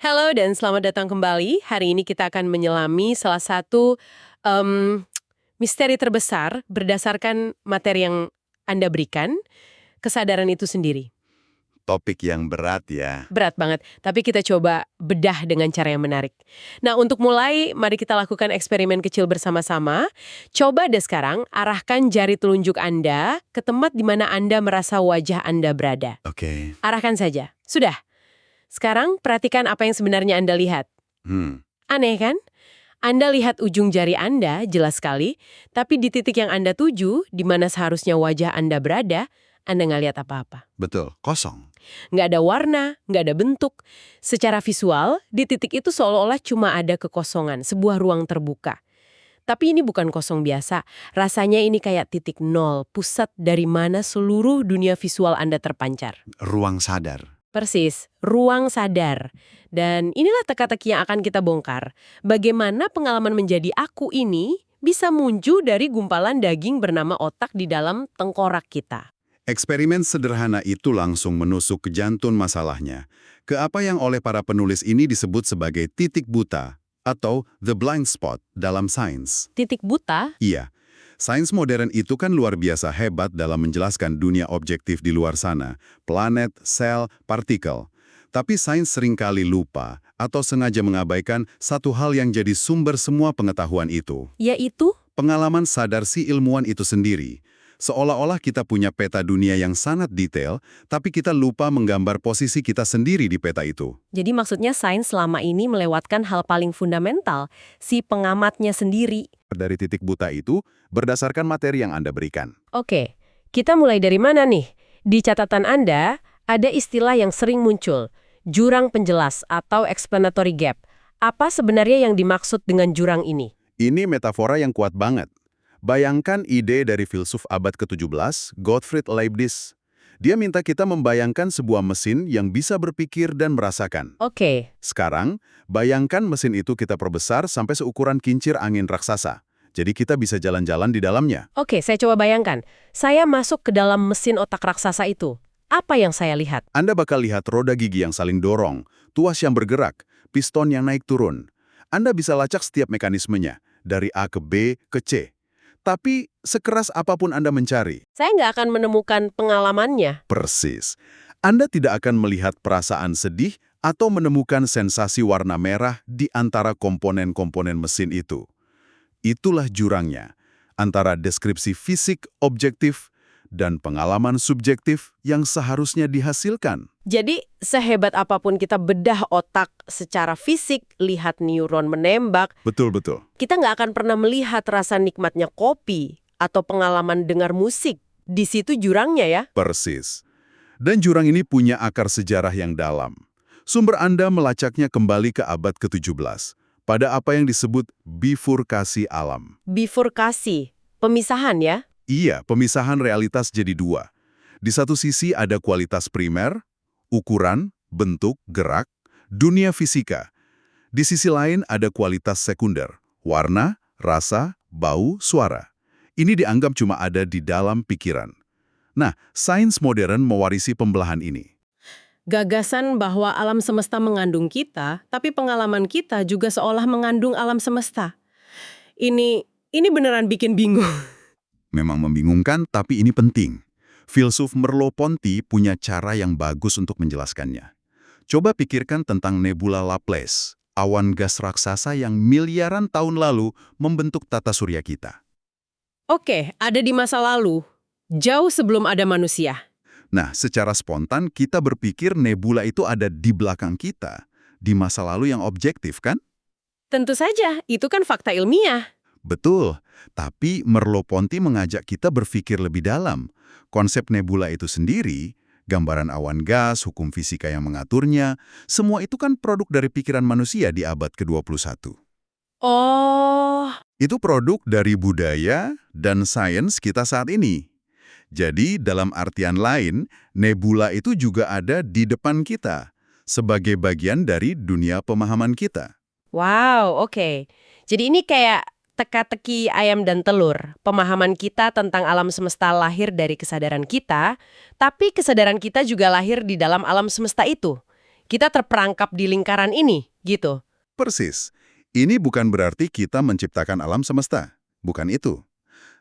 Halo dan selamat datang kembali. Hari ini kita akan menyelami salah satu em, misteri terbesar berdasarkan materi yang Anda berikan, kesadaran itu sendiri. Topik yang berat ya. Berat banget, tapi kita coba bedah dengan cara yang menarik. Nah, untuk mulai, mari kita lakukan eksperimen kecil bersama-sama. Coba deh sekarang arahkan jari telunjuk Anda ke tempat di mana Anda merasa wajah Anda berada. Oke. Arahkan saja. Sudah. Sekarang perhatikan apa yang sebenarnya Anda lihat. Aneh kan? Anda lihat ujung jari Anda jelas sekali, tapi di titik yang Anda tuju, di mana seharusnya wajah Anda berada, Anda nggak lihat apa-apa. Betul, kosong. Nggak ada warna, nggak ada bentuk. Secara visual, di titik itu seolah-olah cuma ada kekosongan, sebuah ruang terbuka. Tapi ini bukan kosong biasa. Rasanya ini kayak titik nol, pusat dari mana seluruh dunia visual Anda terpancar. Ruang sadar. Persis, ruang sadar. Dan inilah teka-teki yang akan kita bongkar. Bagaimana pengalaman menjadi aku ini bisa muncul dari gumpalan daging bernama otak di dalam tengkorak kita. Eksperimen sederhana itu langsung menusuk ke jantung masalahnya, ke apa yang oleh para penulis ini disebut sebagai titik buta atau the blind spot dalam sains. Titik buta? Iya, sains modern itu kan luar biasa hebat dalam menjelaskan dunia objektif di luar sana, planet, sel, partikel. Tapi sains seringkali lupa atau sengaja mengabaikan satu hal yang jadi sumber semua pengetahuan itu. Yaitu? Pengalaman sadar si ilmuwan itu sendiri. Seolah-olah kita punya peta dunia yang sangat detail, tapi kita lupa menggambar posisi kita sendiri di peta itu. Jadi maksudnya sains selama ini melewatkan hal paling fundamental, si pengamatnya sendiri. Dari titik buta itu, berdasarkan materi yang Anda berikan. Oke, kita mulai dari mana nih? Di catatan Anda, ada istilah yang sering muncul, jurang penjelas atau explanatory gap. Apa sebenarnya yang dimaksud dengan jurang ini? Ini metafora yang kuat banget. Bayangkan ide dari filsuf abad ke-17, Gottfried Leibniz. Dia minta kita membayangkan sebuah mesin yang bisa berpikir dan merasakan. Oke. Sekarang, bayangkan mesin itu kita perbesar sampai seukuran kincir angin raksasa. Jadi kita bisa jalan-jalan di dalamnya. Oke, saya coba bayangkan. Saya masuk ke dalam mesin otak raksasa itu. Apa yang saya lihat? Anda bakal lihat roda gigi yang saling dorong, tuas yang bergerak, piston yang naik turun. Anda bisa lacak setiap mekanismenya, dari A ke B ke C. Tapi, sekeras apapun Anda mencari, Saya nggak akan menemukan pengalamannya. persis, Anda tidak akan melihat perasaan sedih atau menemukan sensasi warna merah di antara komponen-komponen mesin itu. Itulah jurangnya, antara deskripsi fisik objektif dan pengalaman subjektif yang seharusnya dihasilkan. Jadi, sehebat apapun kita bedah otak secara fisik, lihat neuron menembak, Betul-betul. kita nggak akan pernah melihat rasa nikmatnya kopi atau pengalaman dengar musik. Di situ jurangnya ya. Persis. Dan jurang ini punya akar sejarah yang dalam. Sumber Anda melacaknya kembali ke abad ke-17, pada apa yang disebut bifurkasi alam. Bifurkasi, pemisahan ya. Iya, pemisahan realitas jadi dua. Di satu sisi ada kualitas primer, ukuran, bentuk, gerak, dunia fisika. Di sisi lain ada kualitas sekunder, warna, rasa, bau, suara. Ini dianggap cuma ada di dalam pikiran. Nah, sains modern mewarisi pembelahan ini. Gagasan bahwa alam semesta mengandung kita, tapi pengalaman kita juga seolah mengandung alam semesta. Ini beneran bikin bingung. Memang membingungkan, tapi ini penting. Filsuf Merleau-Ponty punya cara yang bagus untuk menjelaskannya. Coba pikirkan tentang nebula Laplace, awan gas raksasa yang miliaran tahun lalu membentuk tata surya kita. Oke, ada di masa lalu, jauh sebelum ada manusia. Nah, secara spontan kita berpikir nebula itu ada di belakang kita, di masa lalu yang objektif kan? Tentu saja, itu kan fakta ilmiah. Betul, tapi Merleau-Ponty mengajak kita berpikir lebih dalam. Konsep nebula itu sendiri, gambaran awan gas, hukum fisika yang mengaturnya, semua itu kan produk dari pikiran manusia di abad ke-21. Oh, Itu produk dari budaya dan sains kita saat ini. Jadi, dalam artian lain, nebula itu juga ada di depan kita, sebagai bagian dari dunia pemahaman kita. wow, oke. Jadi ini kayak teka-teki ayam dan telur. Pemahaman kita tentang alam semesta lahir dari kesadaran kita, tapi kesadaran kita juga lahir di dalam alam semesta itu. kita terperangkap di lingkaran ini, gitu. Persis. Ini bukan berarti kita menciptakan alam semesta. Bukan itu.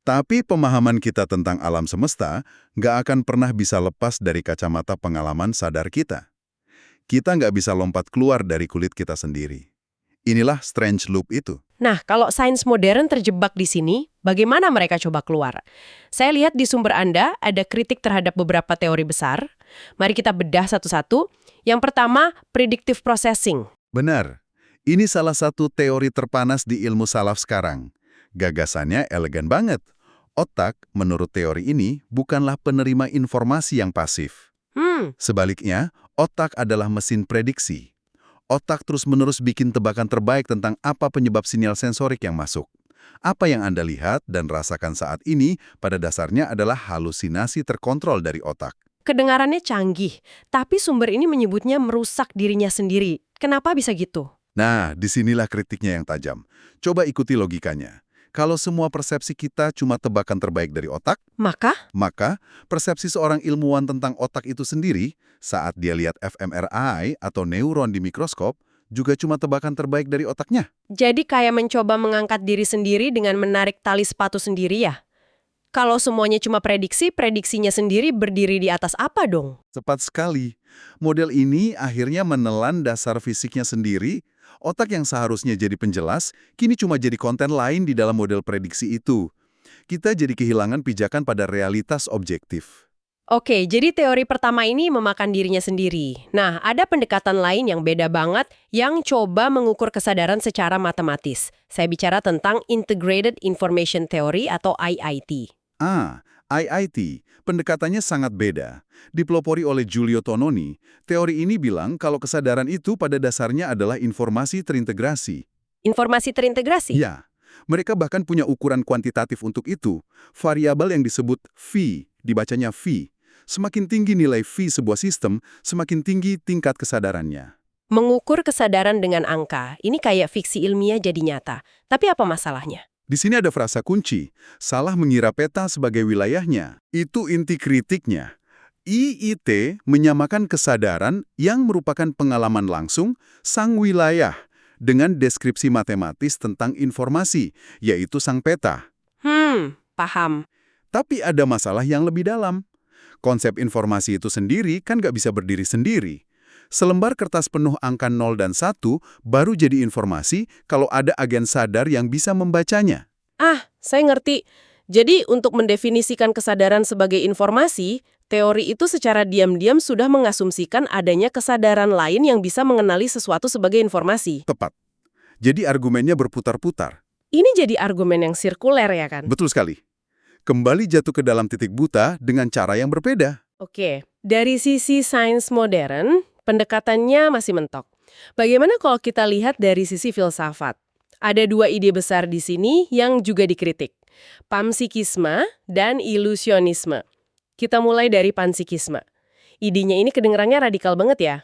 Tapi pemahaman kita tentang alam semesta nggak akan pernah bisa lepas dari kacamata pengalaman sadar kita. Kita nggak bisa lompat keluar dari kulit kita sendiri. Inilah strange loop itu. Nah, kalau sains modern terjebak di sini, bagaimana mereka coba keluar? Saya lihat di sumber Anda ada kritik terhadap beberapa teori besar. Mari kita bedah satu-satu. Yang pertama, predictive processing. Benar. Ini salah satu teori terpanas di ilmu salaf sekarang. Gagasannya elegan banget. Otak, menurut teori ini, bukanlah penerima informasi yang pasif. Sebaliknya, otak adalah mesin prediksi. Otak terus-menerus bikin tebakan terbaik tentang apa penyebab sinyal sensorik yang masuk. Apa yang Anda lihat dan rasakan saat ini pada dasarnya adalah halusinasi terkontrol dari otak. Kedengarannya canggih, tapi sumber ini menyebutnya merusak dirinya sendiri. Kenapa bisa gitu? Nah, disinilah kritiknya yang tajam. Coba ikuti logikanya. Kalau semua persepsi kita cuma tebakan terbaik dari otak, maka persepsi seorang ilmuwan tentang otak itu sendiri, saat dia lihat fMRI atau neuron di mikroskop, juga cuma tebakan terbaik dari otaknya. Jadi kayak mencoba mengangkat diri sendiri dengan menarik tali sepatu sendiri ya? Kalau semuanya cuma prediksi, prediksinya sendiri berdiri di atas apa dong? Tepat sekali. Model ini akhirnya menelan dasar fisiknya sendiri. Otak yang seharusnya jadi penjelas, kini cuma jadi konten lain di dalam model prediksi itu. Kita jadi kehilangan pijakan pada realitas objektif. Oke, jadi teori pertama ini memakan dirinya sendiri. Nah, ada pendekatan lain yang beda banget yang coba mengukur kesadaran secara matematis. Saya bicara tentang Integrated Information Theory atau IIT. IIT, pendekatannya sangat beda. Dipelopori oleh Giulio Tononi, teori ini bilang kalau kesadaran itu pada dasarnya adalah informasi terintegrasi. Informasi terintegrasi? Ya, mereka bahkan punya ukuran kuantitatif untuk itu. Variabel yang disebut phi, dibacanya phi. Semakin tinggi nilai phi sebuah sistem, semakin tinggi tingkat kesadarannya. Mengukur kesadaran dengan angka, ini kayak fiksi ilmiah jadi nyata. Tapi apa masalahnya? Di sini ada frasa kunci, salah mengira peta sebagai wilayahnya. Itu inti kritiknya. IIT menyamakan kesadaran yang merupakan pengalaman langsung sang wilayah dengan deskripsi matematis tentang informasi, yaitu sang peta. Paham. Tapi ada masalah yang lebih dalam. Konsep informasi itu sendiri kan nggak bisa berdiri sendiri. Selembar kertas penuh angka 0 dan 1 baru jadi informasi kalau ada agen sadar yang bisa membacanya. Saya ngerti. Jadi untuk mendefinisikan kesadaran sebagai informasi, teori itu secara diam-diam sudah mengasumsikan adanya kesadaran lain yang bisa mengenali sesuatu sebagai informasi. Tepat. Jadi argumennya berputar-putar. Ini jadi argumen yang sirkuler ya kan? Betul sekali. Kembali jatuh ke dalam titik buta dengan cara yang berbeda. Oke, dari sisi sains modern, pendekatannya masih mentok. Bagaimana kalau kita lihat dari sisi filsafat? Ada dua ide besar di sini yang juga dikritik. Panpsikisme dan ilusionisme. Kita mulai dari panpsikisme. Idenya ini kedengerannya radikal banget ya?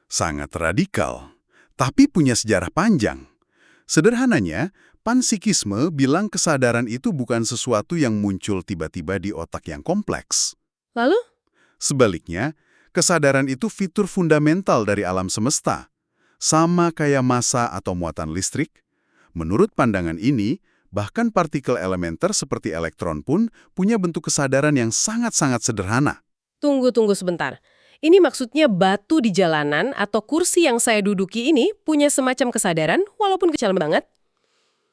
Sangat radikal, tapi punya sejarah panjang. Sederhananya, panpsikisme bilang kesadaran itu bukan sesuatu yang muncul tiba-tiba di otak yang kompleks. Lalu? Sebaliknya, kesadaran itu fitur fundamental dari alam semesta. Sama kayak massa atau muatan listrik. Menurut pandangan ini, bahkan partikel elementer seperti elektron pun punya bentuk kesadaran yang sangat-sangat sederhana. Tunggu sebentar. Ini maksudnya batu di jalanan atau kursi yang saya duduki ini punya semacam kesadaran walaupun kecil banget?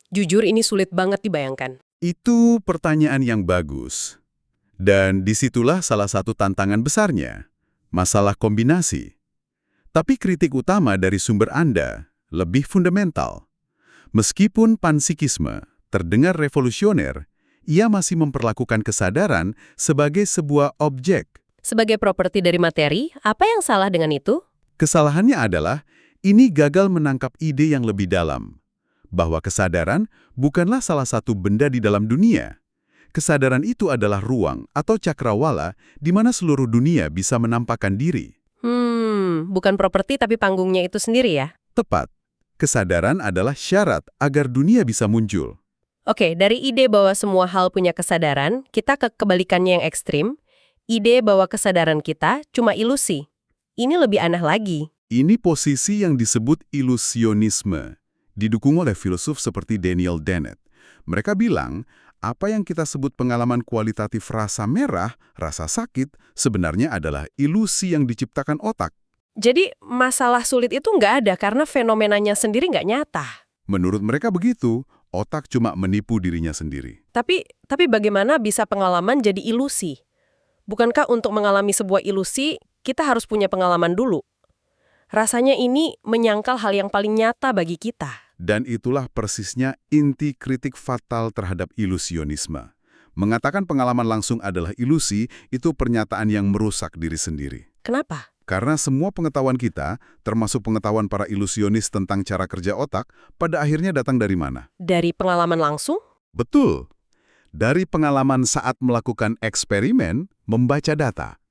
Jujur ini sulit banget dibayangkan. Itu pertanyaan yang bagus. Dan disitulah salah satu tantangan besarnya, masalah kombinasi. Tapi kritik utama dari sumber Anda lebih fundamental. Meskipun panpsikisme terdengar revolusioner, ia masih memperlakukan kesadaran sebagai sebuah objek. Sebagai properti dari materi, apa yang salah dengan itu? Kesalahannya adalah, ini gagal menangkap ide yang lebih dalam. Bahwa kesadaran bukanlah salah satu benda di dalam dunia. Kesadaran itu adalah ruang atau cakrawala di mana seluruh dunia bisa menampakkan diri. Bukan properti tapi panggungnya itu sendiri ya? Tepat. Kesadaran adalah syarat agar dunia bisa muncul. Oke, dari ide bahwa semua hal punya kesadaran, kita ke kebalikannya yang ekstrim. Ide bahwa kesadaran kita cuma ilusi. Ini lebih aneh lagi. Ini posisi yang disebut ilusionisme, didukung oleh filsuf seperti Daniel Dennett. Mereka bilang, apa yang kita sebut pengalaman kualitatif rasa merah, rasa sakit, sebenarnya adalah ilusi yang diciptakan otak. Jadi masalah sulit itu nggak ada karena fenomenanya sendiri nggak nyata. Menurut mereka begitu, otak cuma menipu dirinya sendiri. Tapi bagaimana bisa pengalaman jadi ilusi? Bukankah untuk mengalami sebuah ilusi, kita harus punya pengalaman dulu? Rasanya ini menyangkal hal yang paling nyata bagi kita. Dan itulah persisnya inti kritik fatal terhadap ilusionisme. Mengatakan pengalaman langsung adalah ilusi, itu pernyataan yang merusak diri sendiri. Kenapa? Karena semua pengetahuan kita, termasuk pengetahuan para ilusionis tentang cara kerja otak, pada akhirnya datang dari mana? Dari pengalaman langsung? Betul. Dari pengalaman saat melakukan eksperimen, membaca data.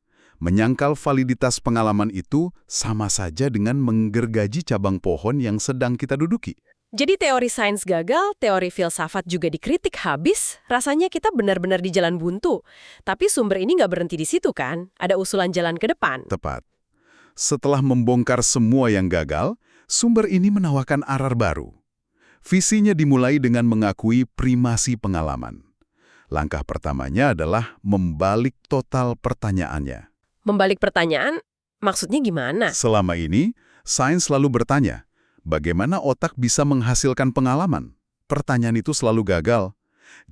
Menyangkal validitas pengalaman itu sama saja dengan menggergaji cabang pohon yang sedang kita duduki. Jadi teori sains gagal, teori filsafat juga dikritik habis, rasanya kita benar-benar di jalan buntu. Tapi sumber ini nggak berhenti di situ kan? Ada usulan jalan ke depan. Tepat. Setelah membongkar semua yang gagal, sumber ini menawarkan arah baru. Visinya dimulai dengan mengakui primasi pengalaman. Langkah pertamanya adalah membalik total pertanyaannya. Membalik pertanyaan, maksudnya gimana? Selama ini, sains selalu bertanya, bagaimana otak bisa menghasilkan pengalaman? Pertanyaan itu selalu gagal.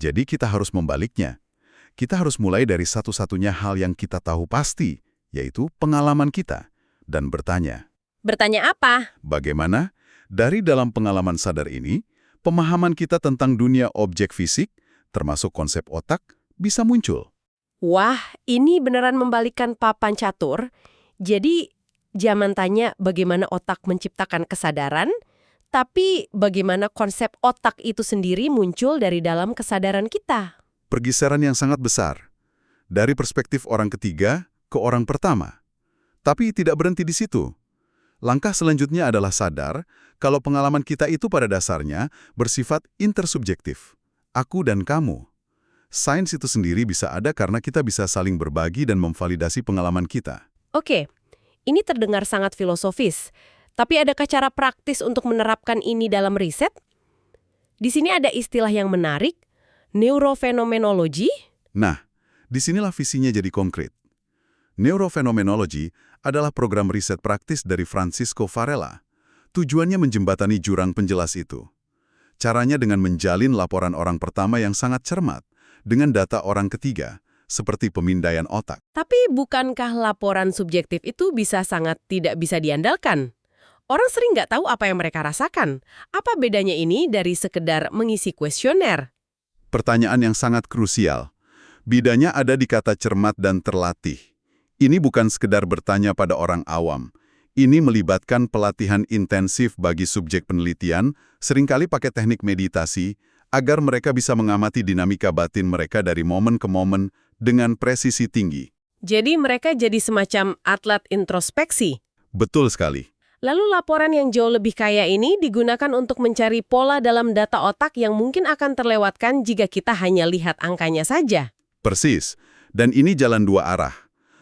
Jadi kita harus membaliknya. Kita harus mulai dari satu-satunya hal yang kita tahu pasti, yaitu pengalaman kita. Dan bertanya, Bertanya apa? bagaimana? Dari dalam pengalaman sadar ini, pemahaman kita tentang dunia objek fisik, termasuk konsep otak, bisa muncul. Wah, ini beneran membalikkan papan catur. Jadi, zaman tanya bagaimana otak menciptakan kesadaran, tapi bagaimana konsep otak itu sendiri muncul dari dalam kesadaran kita. Pergeseran yang sangat besar. Dari perspektif orang ketiga ke orang pertama. Tapi tidak berhenti di situ. Langkah selanjutnya adalah sadar kalau pengalaman kita itu pada dasarnya bersifat intersubjektif. Aku dan kamu. Sains itu sendiri bisa ada karena kita bisa saling berbagi dan memvalidasi pengalaman kita. Oke, ini terdengar sangat filosofis. Tapi adakah cara praktis untuk menerapkan ini dalam riset? Di sini ada istilah yang menarik, neurofenomenologi. Nah, disinilah visinya jadi konkret. Neurofenomenologi adalah program riset praktis dari Francisco Varela. Tujuannya menjembatani jurang penjelas itu. Caranya dengan menjalin laporan orang pertama yang sangat cermat, dengan data orang ketiga, seperti pemindaian otak. Tapi bukankah laporan subjektif itu bisa sangat tidak bisa diandalkan? Orang sering nggak tahu apa yang mereka rasakan. Apa bedanya ini dari sekedar mengisi kuesioner? Pertanyaan yang sangat krusial. Bedanya ada di kata cermat dan terlatih. Ini bukan sekedar bertanya pada orang awam. Ini melibatkan pelatihan intensif bagi subjek penelitian, seringkali pakai teknik meditasi, agar mereka bisa mengamati dinamika batin mereka dari momen ke momen dengan presisi tinggi. Jadi mereka jadi semacam atlet introspeksi. Betul sekali. Lalu laporan yang jauh lebih kaya ini digunakan untuk mencari pola dalam data otak yang mungkin akan terlewatkan jika kita hanya lihat angkanya saja. Persis. Dan ini jalan dua arah.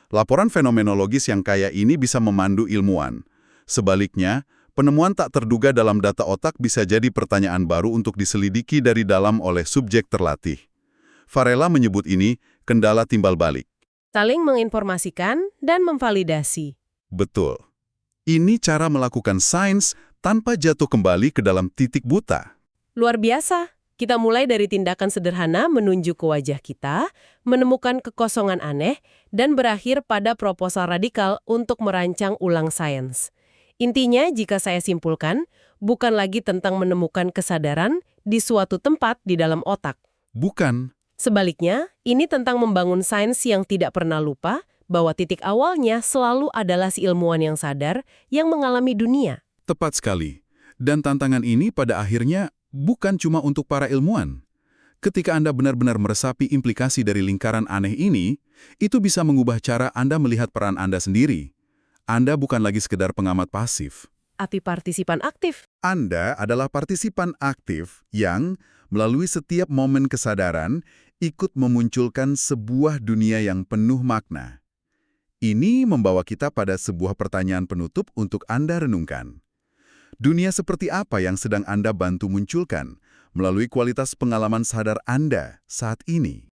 Laporan fenomenologis yang kaya ini bisa memandu ilmuwan. Sebaliknya, penemuan tak terduga dalam data otak bisa jadi pertanyaan baru untuk diselidiki dari dalam oleh subjek terlatih. Varela menyebut ini kendala timbal balik. Saling menginformasikan dan memvalidasi. Betul. Ini cara melakukan sains tanpa jatuh kembali ke dalam titik buta. Luar biasa. Kita mulai dari tindakan sederhana menunjuk ke wajah kita, menemukan kekosongan aneh, dan berakhir pada proposal radikal untuk merancang ulang sains. Intinya, jika saya simpulkan, bukan lagi tentang menemukan kesadaran di suatu tempat di dalam otak. Bukan. Sebaliknya, ini tentang membangun sains yang tidak pernah lupa bahwa titik awalnya selalu adalah si ilmuwan yang sadar yang mengalami dunia. Tepat sekali. Dan tantangan ini pada akhirnya bukan cuma untuk para ilmuwan. Ketika Anda benar-benar meresapi implikasi dari lingkaran aneh ini, itu bisa mengubah cara Anda melihat peran Anda sendiri. Anda bukan lagi sekedar pengamat pasif. Tapi partisipan aktif. Anda adalah partisipan aktif yang, melalui setiap momen kesadaran, ikut memunculkan sebuah dunia yang penuh makna. Ini membawa kita pada sebuah pertanyaan penutup untuk Anda renungkan. Dunia seperti apa yang sedang Anda bantu munculkan melalui kualitas pengalaman sadar Anda saat ini?